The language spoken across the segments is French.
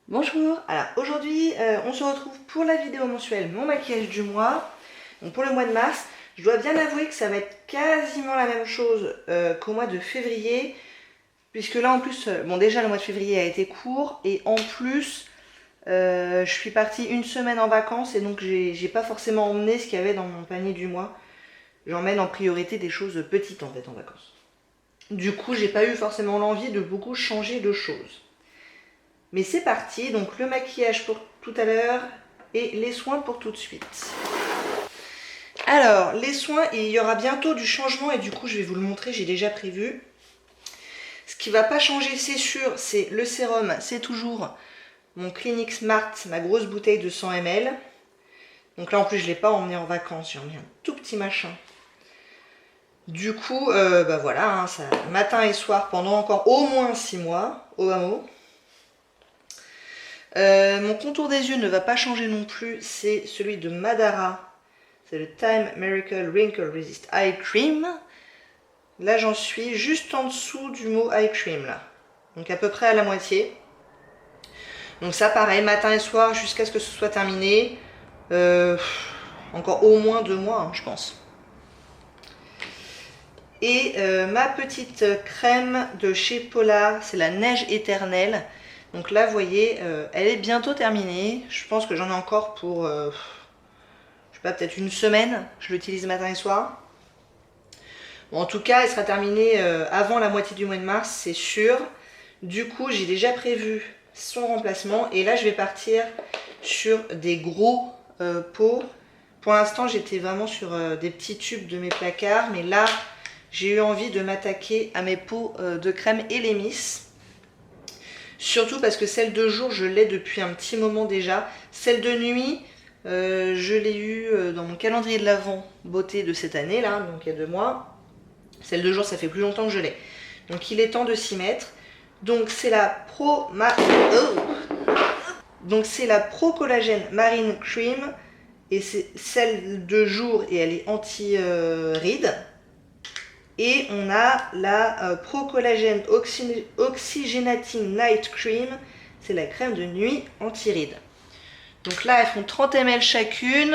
Bonjour, alors aujourd'hui on se retrouve pour la vidéo mensuelle Mon maquillage du mois. Donc pour le mois de mars, je dois bien avouer que ça va être quasiment la même chose qu'au mois de février. Puisque là en plus, bon déjà le mois de février a été court et en plus je suis partie une semaine en vacances et donc j'ai pas forcément emmené ce qu'il y avait dans mon panier du mois. J'emmène en priorité des choses petites en fait en vacances. Du coup j'ai pas eu forcément l'envie de beaucoup changer de choses. Mais c'est parti, donc le maquillage pour tout à l'heure et les soins pour tout de suite. Alors, les soins, il y aura bientôt du changement et du coup je vais vous le montrer, j'ai déjà prévu. Ce qui va pas changer, c'est sûr, c'est le sérum, c'est toujours mon Clinique Smart, ma grosse bouteille de 100 ml. Donc là en plus je ne l'ai pas emmené en vacances, j'ai emmené un tout petit machin. Du coup, bah voilà, hein, ça, matin et soir pendant encore au moins 6 mois, au hameau. Mon contour des yeux ne va pas changer non plus, c'est celui de Madara. C'est le Time Miracle Wrinkle Resist Eye Cream. Là j'en suis juste en dessous du mot Eye Cream là. Donc à peu près à la moitié. Donc ça pareil, matin et soir jusqu'à ce que ce soit terminé. Encore au moins 2 mois hein, je pense. Et ma petite crème de chez Polar, c'est la Neige Éternelle. Donc là, vous voyez, elle est bientôt terminée. Je pense que j'en ai encore pour, je sais pas, peut-être une semaine. Je l'utilise matin et soir. Bon, en tout cas, elle sera terminée avant la moitié du mois de mars, c'est sûr. Du coup, j'ai déjà prévu son remplacement. Et là, je vais partir sur des gros pots. Pour l'instant, j'étais vraiment sur des petits tubes de mes placards. Mais là, j'ai eu envie de m'attaquer à mes pots de crème Elemis. Surtout parce que celle de jour, je l'ai depuis un petit moment déjà. Celle de nuit, je l'ai eue dans mon calendrier de l'Avent beauté de cette année, là, donc il y a 2 mois. Celle de jour, ça fait plus longtemps que je l'ai. Donc il est temps de s'y mettre. Donc c'est la Donc c'est la Pro Collagène Marine Cream. Et c'est celle de jour et elle est anti-rides. Et on a la Pro Collagène Oxygenating Night Cream. C'est la crème de nuit anti-rides. Donc là, elles font 30 ml chacune.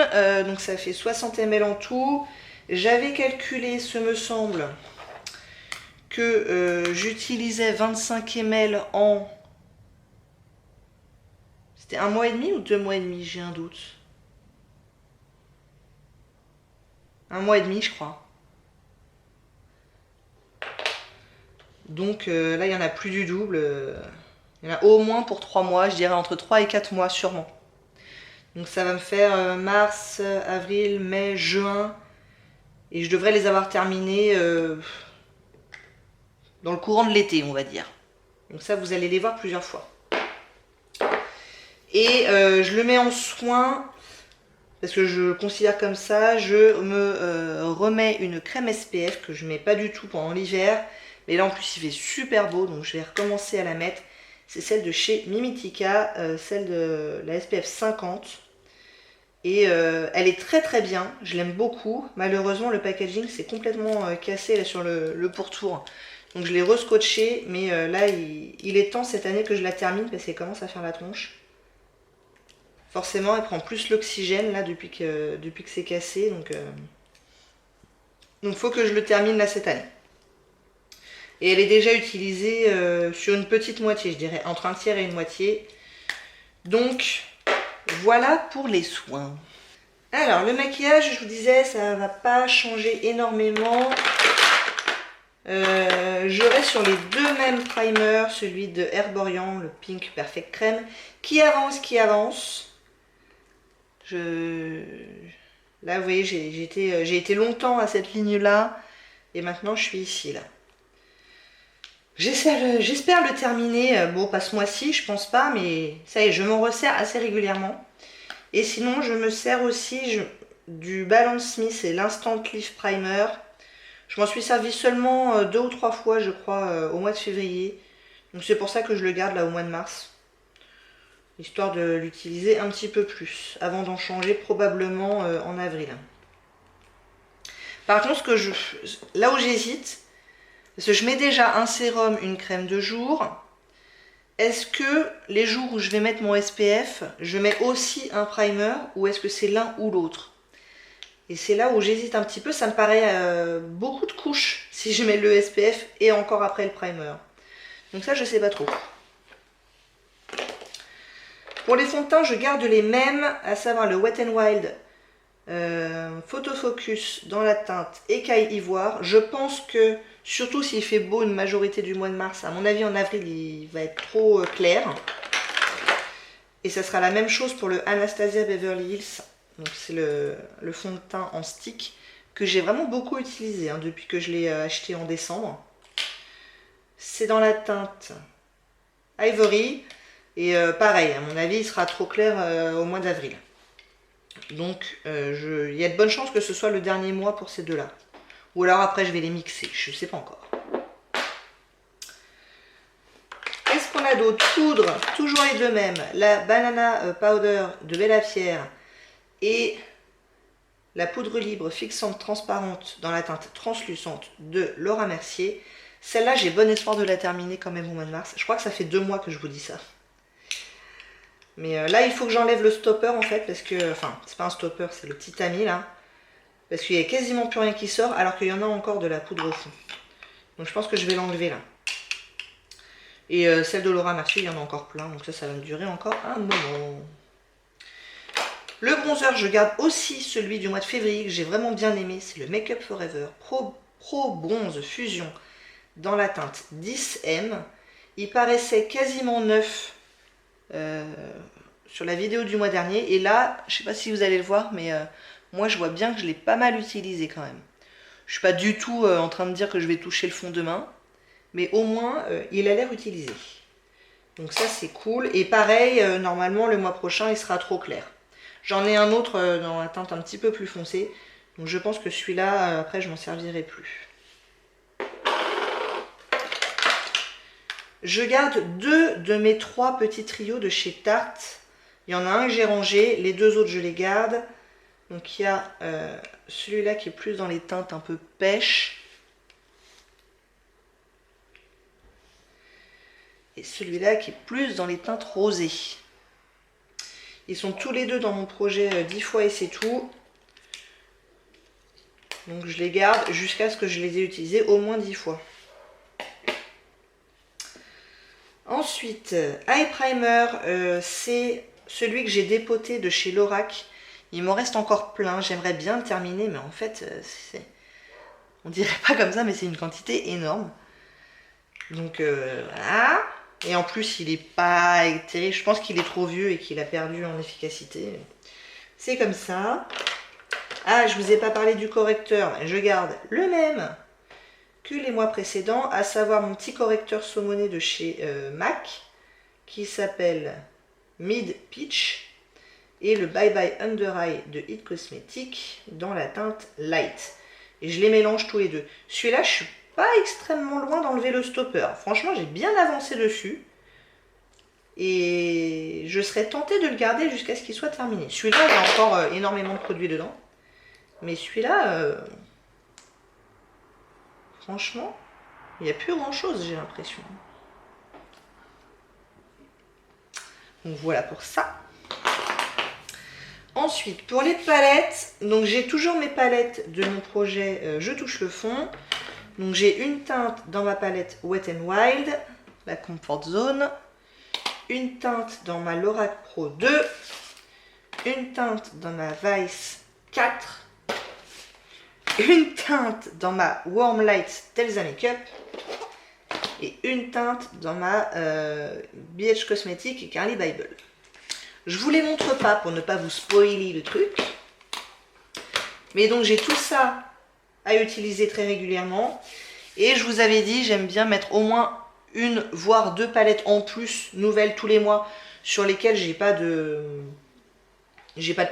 Donc ça fait 60 ml en tout. J'avais calculé, ce me semble, que j'utilisais 25 ml en... C'était 1 mois et demi ou 2 mois et demi? J'ai un doute. 1 mois et demi, je crois. Donc là, il y en a plus du double. Il y en a au moins pour 3 mois, je dirais entre 3 et 4 mois sûrement. Donc ça va me faire mars, avril, mai, juin. Et je devrais les avoir terminés dans le courant de l'été, on va dire. Donc ça, vous allez les voir plusieurs fois. Et je le mets en soin, parce que je le considère comme ça. Je me remets une crème SPF que je ne mets pas du tout pendant l'hiver. Mais là, en plus, il fait super beau, donc je vais recommencer à la mettre. C'est celle de chez Mimitica, celle de la SPF 50. Et elle est très très bien, je l'aime beaucoup. Malheureusement, le packaging s'est complètement cassé là, sur le pourtour. Donc je l'ai rescotché, mais là, il est temps cette année que je la termine parce qu'elle commence à faire la tronche. Forcément, elle prend plus l'oxygène là depuis que c'est cassé. Donc faut que je le termine là cette année. Et elle est déjà utilisée sur une petite moitié, je dirais, entre un tiers et une moitié. Donc voilà pour les soins. Alors le maquillage, je vous disais, ça va pas changer énormément. Je reste sur les deux mêmes primers, celui de Herborian, le Pink Perfect Crème, qui avance. Là, vous voyez, j'ai été longtemps à cette ligne-là, et maintenant je suis ici, là. J'espère le terminer, bon, pas ce mois-ci, je pense pas, mais ça y est, je m'en resserre assez régulièrement. Et sinon, je me sers aussi du Balance Smith et l'Instant Cliff Primer. Je m'en suis servi seulement 2 ou 3 fois, je crois, au mois de février. Donc c'est pour ça que je le garde là au mois de mars. Histoire de l'utiliser un petit peu plus, avant d'en changer probablement en avril. Par contre, là où j'hésite, parce que je mets déjà un sérum, une crème de jour. est-ce que les jours où je vais mettre mon SPF, je mets aussi un primer ou est-ce que c'est l'un ou l'autre? Et c'est là où j'hésite un petit peu, ça me paraît beaucoup de couches si je mets le SPF et encore après le primer. Donc ça, je sais pas trop. Pour les fonds de teint, je garde les mêmes, à savoir le Wet n Wild Photo Focus dans la teinte écaille ivoire. Je pense que, surtout s'il fait beau une majorité du mois de mars, à mon avis en avril il va être trop clair. Et ça sera la même chose pour le Anastasia Beverly Hills. Donc c'est le fond de teint en stick que j'ai vraiment beaucoup utilisé hein, depuis que je l'ai acheté en décembre. C'est dans la teinte Ivory. Et pareil, à mon avis, il sera trop clair au mois d'avril. Donc, il y a de bonnes chances que ce soit le dernier mois pour ces deux-là. Ou alors après, je vais les mixer, je ne sais pas encore. Qu'est-ce qu'on a d'autre? Poudre, toujours les deux mêmes. La Banana Powder de Bella Fière et la poudre libre fixante transparente dans la teinte translucente de Laura Mercier. Celle-là, j'ai bon espoir de la terminer quand même au mois de mars. Je crois que ça fait 2 mois que je vous dis ça. Mais là, il faut que j'enlève le stopper en fait, parce que, enfin, c'est pas un stopper, c'est le petit tamis là. Parce qu'il n'y a quasiment plus rien qui sort, alors qu'il y en a encore de la poudre au fond. Donc je pense que je vais l'enlever là. Et celle de Laura Mercier, il y en a encore plein, donc ça va me durer encore un moment. Le bronzer, je garde aussi celui du mois de février que j'ai vraiment bien aimé, c'est le Make Up Forever Pro Bronze Fusion dans la teinte 10M. Il paraissait quasiment neuf. Sur la vidéo du mois dernier et là je sais pas si vous allez le voir mais moi je vois bien que je l'ai pas mal utilisé quand même. Je suis pas du tout en train de dire que je vais toucher le fond demain mais au moins il a l'air utilisé, donc ça c'est cool. Et pareil normalement le mois prochain il sera trop clair. J'en ai un autre dans la teinte un petit peu plus foncée, donc je pense que celui-là après je m'en servirai plus. Je garde 2 de mes 3 petits trios de chez Tarte. Il y en a un que j'ai rangé, les 2 autres je les garde. Donc il y a celui-là qui est plus dans les teintes un peu pêche. Et celui-là qui est plus dans les teintes rosées. Ils sont tous les deux dans mon projet 10 fois et c'est tout. Donc je les garde jusqu'à ce que je les ai utilisés au moins 10 fois. Ensuite, Eye Primer, c'est celui que j'ai dépoté de chez Lorac. Il m'en reste encore plein, j'aimerais bien le terminer, mais en fait, on dirait pas comme ça, mais c'est une quantité énorme. Donc voilà. Et en plus, il est pas terrible, je pense qu'il est trop vieux et qu'il a perdu en efficacité. C'est comme ça. Ah, je vous ai pas parlé du correcteur, je garde le même que les mois précédents, à savoir mon petit correcteur saumonné de chez MAC qui s'appelle Mid Peach et le Bye Bye Under Eye de It Cosmetics dans la teinte Light. Et je les mélange tous les deux. Celui-là, je suis pas extrêmement loin d'enlever le stopper. Franchement, j'ai bien avancé dessus. Et je serais tentée de le garder jusqu'à ce qu'il soit terminé. Celui-là, il y a encore énormément de produits dedans. Mais celui-là... franchement, il n'y a plus grand chose, j'ai l'impression. Donc voilà pour ça. Ensuite, pour les palettes, donc j'ai toujours mes palettes de mon projet Je touche le fond. Donc j'ai une teinte dans ma palette Wet n Wild, la Comfort Zone. Une teinte dans ma Lorac Pro 2. Une teinte dans ma Vice 4. Une teinte dans ma Warm Light d'Elsa Makeup et une teinte dans ma BH Cosmetics et Carly Bible. Je vous les montre pas pour ne pas vous spoiler le truc, mais donc j'ai tout ça à utiliser très régulièrement et je vous avais dit j'aime bien mettre au moins une voire 2 palettes en plus nouvelles tous les mois sur lesquelles j'ai pas de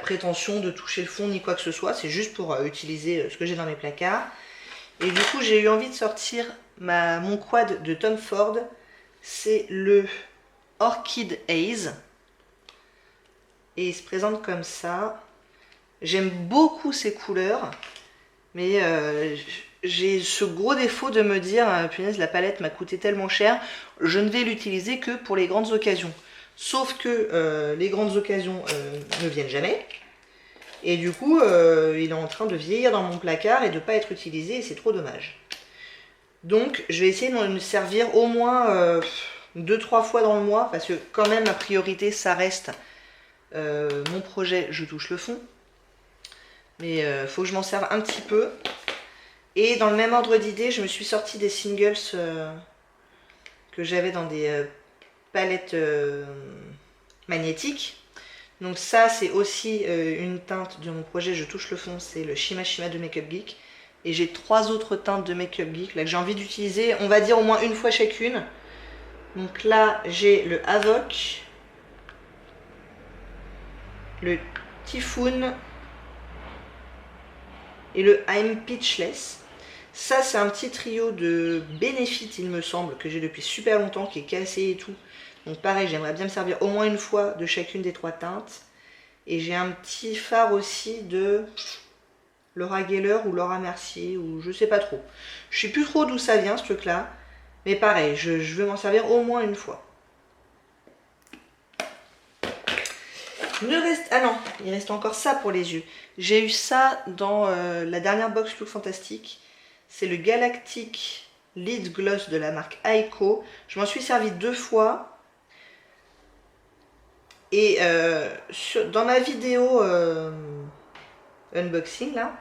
prétention de toucher le fond ni quoi que ce soit, c'est juste pour utiliser ce que j'ai dans mes placards. Et du coup j'ai eu envie de sortir mon quad de Tom Ford, c'est le Orchid Haze. Et il se présente comme ça. J'aime beaucoup ces couleurs, mais j'ai ce gros défaut de me dire, punaise, la palette m'a coûté tellement cher, je ne vais l'utiliser que pour les grandes occasions. Sauf que les grandes occasions ne viennent jamais. Et du coup, il est en train de vieillir dans mon placard et de ne pas être utilisé, et c'est trop dommage. Donc, je vais essayer de me servir au moins 2-3 fois dans le mois, parce que quand même, ma priorité, ça reste mon projet Je touche le fond. Mais faut que je m'en serve un petit peu. Et dans le même ordre d'idée, je me suis sorti des singles que j'avais dans des palettes magnétiques. Donc ça, c'est aussi une teinte de mon projet Je touche le fond, c'est le Shima Shima de Make Up Geek. Et j'ai 3 autres teintes de Make Up Geek là, que j'ai envie d'utiliser, on va dire au moins une fois chacune. Donc là, j'ai le Havoc, le Typhoon et le I'm Pitchless. Ça, c'est un petit trio de Benefit, il me semble, que j'ai depuis super longtemps, qui est cassé et tout. Donc pareil, j'aimerais bien me servir au moins une fois de chacune des 3 teintes. Et j'ai un petit fard aussi de Laura Geller ou Laura Mercier, ou je sais pas trop. Je sais plus trop d'où ça vient, ce truc-là. Mais pareil, je veux m'en servir au moins une fois. Ah non, il reste encore ça pour les yeux. J'ai eu ça dans la dernière box Look Fantastique. C'est le Galactic Lid Gloss de la marque Aiko. Je m'en suis servi 2 fois. Et dans ma vidéo unboxing là,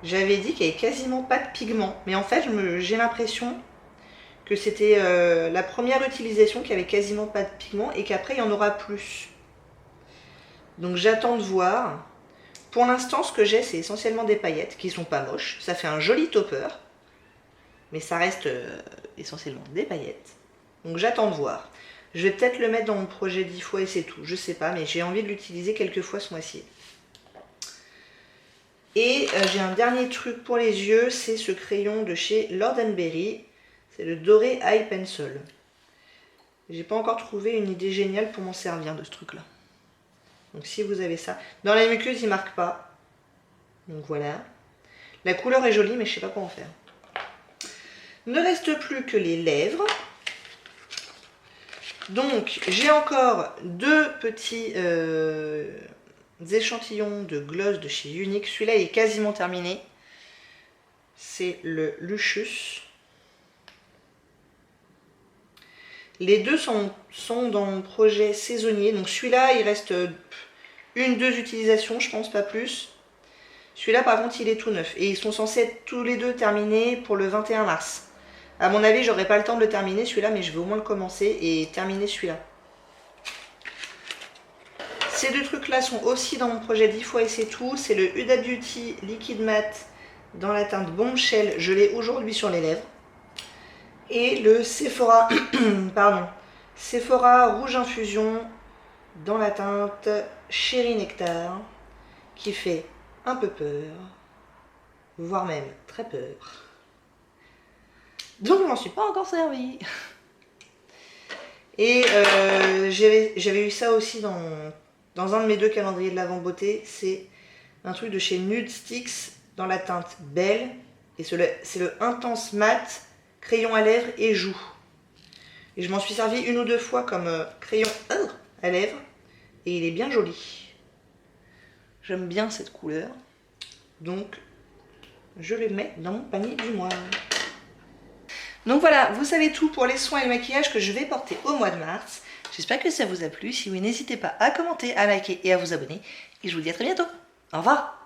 j'avais dit qu'il n'y avait quasiment pas de pigment. Mais en fait, j'ai l'impression que c'était la première utilisation qui avait quasiment pas de pigment et qu'après il y en aura plus. Donc j'attends de voir. Pour l'instant, ce que j'ai, c'est essentiellement des paillettes qui sont pas moches. Ça fait un joli topper, mais ça reste essentiellement des paillettes. Donc j'attends de voir. Je vais peut-être le mettre dans mon projet 10 fois et c'est tout. Je sais pas, mais j'ai envie de l'utiliser quelques fois ce mois-ci. Et j'ai un dernier truc pour les yeux, c'est ce crayon de chez Lord & Berry. C'est le Doré Eye Pencil. J'ai pas encore trouvé une idée géniale pour m'en servir de ce truc-là. Donc si vous avez ça. Dans la muqueuse, il marque pas. Donc voilà. La couleur est jolie, mais je sais pas quoi en faire. Ne reste plus que les lèvres. Donc j'ai encore 2 petits échantillons de gloss de chez Unique. Celui-là est quasiment terminé. C'est le Lucius. Les deux sont dans mon projet saisonnier. Donc celui-là, il reste 1-2 utilisations, je pense, pas plus. Celui-là, par contre, il est tout neuf. Et ils sont censés être tous les deux terminés pour le 21 mars. À mon avis, j'aurai pas le temps de le terminer celui-là, mais je vais au moins le commencer et terminer celui-là. Ces 2 trucs-là sont aussi dans mon projet 10 fois et c'est tout. C'est le Huda Beauty Liquid Matte dans la teinte Bombshell. Je l'ai aujourd'hui sur les lèvres. Et le Sephora, Sephora Rouge Infusion dans la teinte Cherry Nectar, qui fait un peu peur, voire même très peur. Donc je m'en suis pas encore servi. Et j'avais eu ça aussi dans un de mes 2 calendriers de l'Avent Beauté. C'est un truc de chez Nude Sticks dans la teinte Belle. Et c'est le Intense Matte crayon à lèvres et joues. Et je m'en suis servi 1 ou 2 fois comme crayon à lèvres. Et il est bien joli. J'aime bien cette couleur. Donc, je le mets dans mon panier du mois. Donc voilà, vous savez tout pour les soins et le maquillage que je vais porter au mois de mars. J'espère que ça vous a plu. Si oui, n'hésitez pas à commenter, à liker et à vous abonner. Et je vous dis à très bientôt. Au revoir.